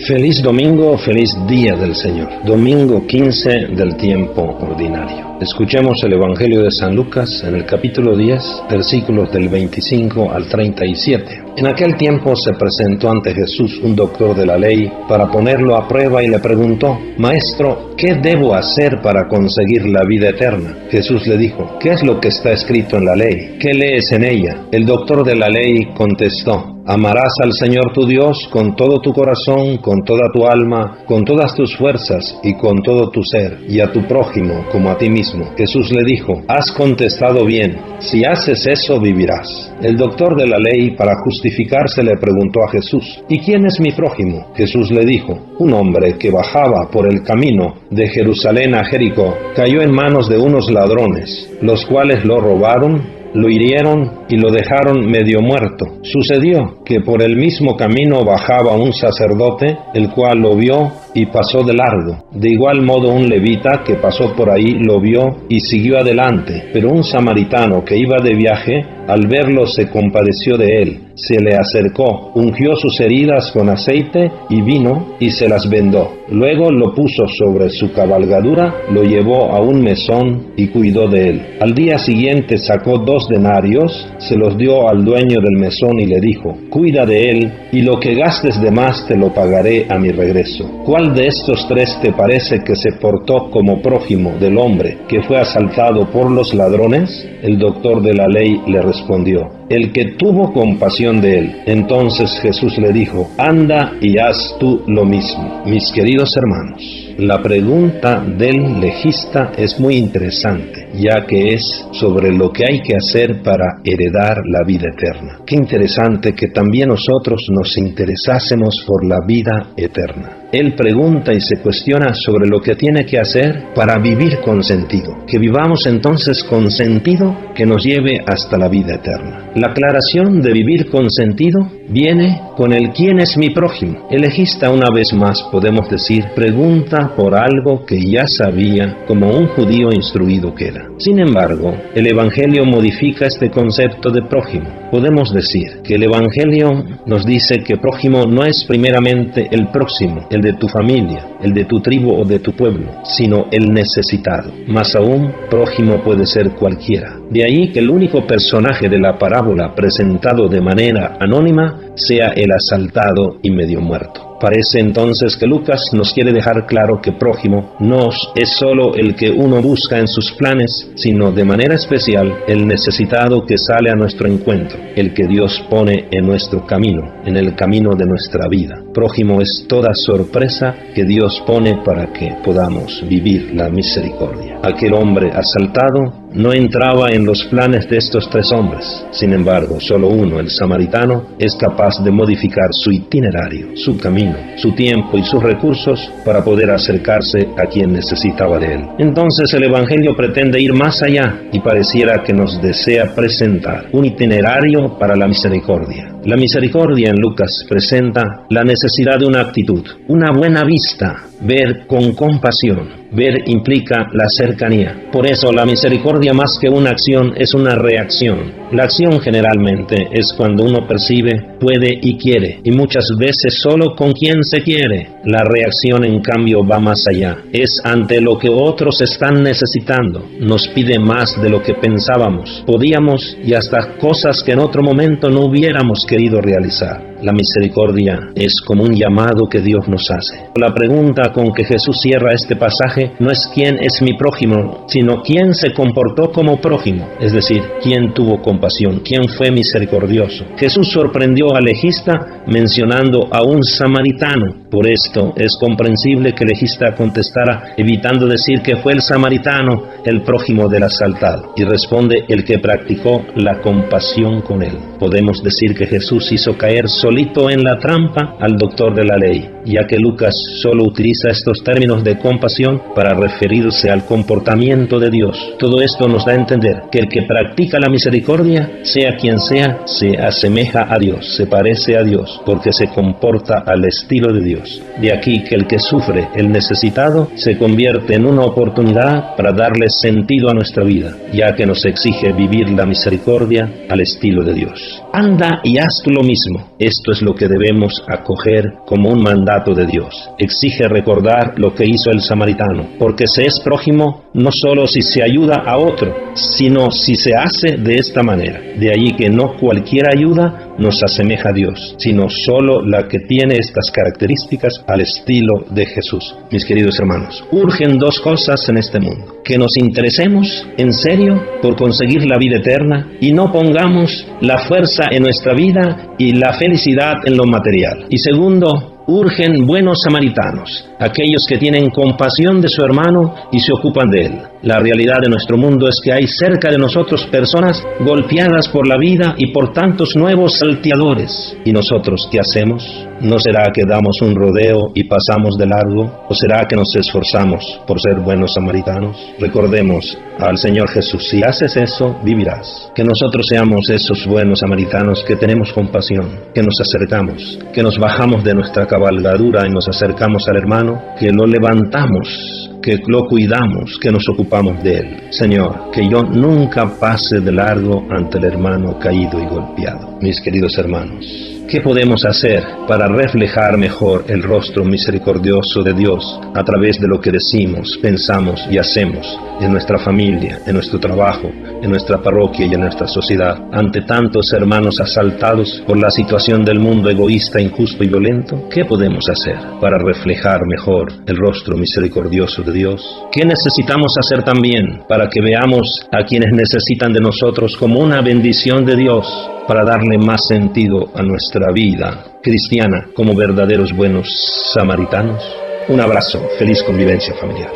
Feliz domingo, feliz día del Señor. Domingo 15 del tiempo ordinario. Escuchemos el Evangelio de San Lucas en el capítulo 10, versículos del 25 al 37. En aquel tiempo se presentó ante Jesús un doctor de la ley para ponerlo a prueba y le preguntó: Maestro, ¿qué debo hacer para conseguir la vida eterna? Jesús le dijo: ¿Qué es lo que está escrito en la ley? ¿Qué lees en ella? El doctor de la ley contestó: Amarás al Señor tu Dios con todo tu corazón, con toda tu alma, con todas tus fuerzas y con todo tu ser, y a tu prójimo como a ti mismo. Jesús le dijo: Has contestado bien, si haces eso vivirás. El doctor de la ley, para justificarse, le preguntó a Jesús: ¿Y quién es mi prójimo? Jesús le dijo: Un hombre que bajaba por el camino de Jerusalén a Jericó cayó en manos de unos ladrones, los cuales lo robaron, lo hirieron y lo dejaron medio muerto. Sucedió que por el mismo camino bajaba un sacerdote, el cual lo vio y pasó de largo. De igual modo un levita que pasó por ahí lo vio y siguió adelante. Pero un samaritano que iba de viaje, al verlo se compadeció de él. Se le acercó, ungió sus heridas con aceite y vino y se las vendó. Luego lo puso sobre su cabalgadura, lo llevó a un mesón y cuidó de él. Al día siguiente sacó 2 denarios, se los dio al dueño del mesón y le dijo: Cuida de él, y lo que gastes de más te lo pagaré a mi regreso. ¿Cuál de estos 3 te parece que se portó como prójimo del hombre que fue asaltado por los ladrones? El doctor de la ley le respondió: El que tuvo compasión de él. Entonces Jesús le dijo: Anda y haz tú lo mismo. Mis queridos hermanos, la pregunta del legista es muy interesante, ya que es sobre lo que hay que hacer para heredar la vida eterna. Qué interesante que también nosotros nos interesásemos por la vida eterna. Él pregunta y se cuestiona sobre lo que tiene que hacer para vivir con sentido. Que vivamos entonces con sentido que nos lleve hasta la vida eterna. La aclaración de vivir con sentido viene con el ¿quién es mi prójimo? El legista, una vez más podemos decir, pregunta por algo que ya sabía, como un judío instruido que era. Sin embargo, el Evangelio modifica este concepto de prójimo. Podemos decir que el Evangelio nos dice que prójimo no es primeramente el próximo, el de tu familia, el de tu tribu o de tu pueblo, sino el necesitado. Más aún, prójimo puede ser cualquiera. De ahí que el único personaje de la parábola presentado de manera anónima sea el asaltado y medio muerto. Parece entonces que Lucas nos quiere dejar claro que prójimo no es solo el que uno busca en sus planes, sino de manera especial el necesitado que sale a nuestro encuentro, el que Dios pone en nuestro camino, en el camino de nuestra vida. Prójimo es toda sorpresa que Dios pone para que podamos vivir la misericordia. Aquel hombre asaltado no entraba en los planes de estos 3 hombres. Sin embargo, solo uno, el samaritano, es capaz de modificar su itinerario, su camino, su tiempo y sus recursos para poder acercarse a quien necesitaba de él. Entonces el Evangelio pretende ir más allá y pareciera que nos desea presentar un itinerario para la misericordia. La misericordia en Lucas presenta la necesidad de una actitud, una buena vista, ver con compasión. Ver implica la cercanía. Por eso la misericordia, más que una acción, es una reacción. La acción generalmente es cuando uno percibe, puede y quiere, y muchas veces solo con quien se quiere. La reacción, en cambio, va más allá. Es ante lo que otros están necesitando. Nos pide más de lo que pensábamos, podíamos, y hasta cosas que en otro momento no hubiéramos querido realizar. La misericordia es como un llamado que Dios nos hace. La pregunta con que Jesús cierra este pasaje no es quién es mi prójimo, sino quién se comportó como prójimo, es decir, quién tuvo compasión, quién fue misericordioso. Jesús sorprendió al legista mencionando a un samaritano. Por esto es comprensible que el legista contestara evitando decir que fue el samaritano el prójimo del asaltado, y responde: el que practicó la compasión con él. Podemos decir que Jesús hizo caer solito en la trampa al doctor de la ley, ya que Lucas solo utiliza estos términos de compasión para referirse al comportamiento de Dios. Todo esto nos da a entender que el que practica la misericordia, sea quien sea, se asemeja a Dios, se parece a Dios, porque se comporta al estilo de Dios. De aquí que el que sufre, el necesitado, se convierte en una oportunidad para darle sentido a nuestra vida, ya que nos exige vivir la misericordia al estilo de Dios. Anda y haz tú lo mismo. Esto es lo que debemos acoger como un mandato mandato de Dios. Exige recordar lo que hizo el samaritano, porque se es prójimo no solo si se ayuda a otro, sino si se hace de esta manera. De allí que no cualquier ayuda nos asemeja a Dios, sino solo la que tiene estas características al estilo de Jesús. Mis queridos hermanos, urgen dos cosas en este mundo: que nos interesemos en serio por conseguir la vida eterna y no pongamos la fuerza en nuestra vida y la felicidad en lo material. Y segundo, urgen buenos samaritanos, aquellos que tienen compasión de su hermano y se ocupan de él. La realidad de nuestro mundo es que hay cerca de nosotros personas golpeadas por la vida y por tantos nuevos salteadores. ¿Y nosotros qué hacemos? ¿No será que damos un rodeo y pasamos de largo? ¿O será que nos esforzamos por ser buenos samaritanos? Recordemos al Señor Jesús: si haces eso, vivirás. Que nosotros seamos esos buenos samaritanos que tenemos compasión, que nos acercamos, que nos bajamos de nuestra cabalgadura y nos acercamos al hermano, que lo levantamos, que lo cuidamos, que nos ocupamos de él. Señor, que yo nunca pase de largo ante el hermano caído y golpeado. Mis queridos hermanos, ¿qué podemos hacer para reflejar mejor el rostro misericordioso de Dios a través de lo que decimos, pensamos y hacemos en nuestra familia, en nuestro trabajo, en nuestra parroquia y en nuestra sociedad, ante tantos hermanos asaltados por la situación del mundo egoísta, injusto y violento? ¿Qué podemos hacer para reflejar mejor el rostro misericordioso de Dios? ¿Qué necesitamos hacer también para que veamos a quienes necesitan de nosotros como una bendición de Dios, para darle más sentido a nuestra vida cristiana como verdaderos buenos samaritanos? Un abrazo, feliz convivencia familiar.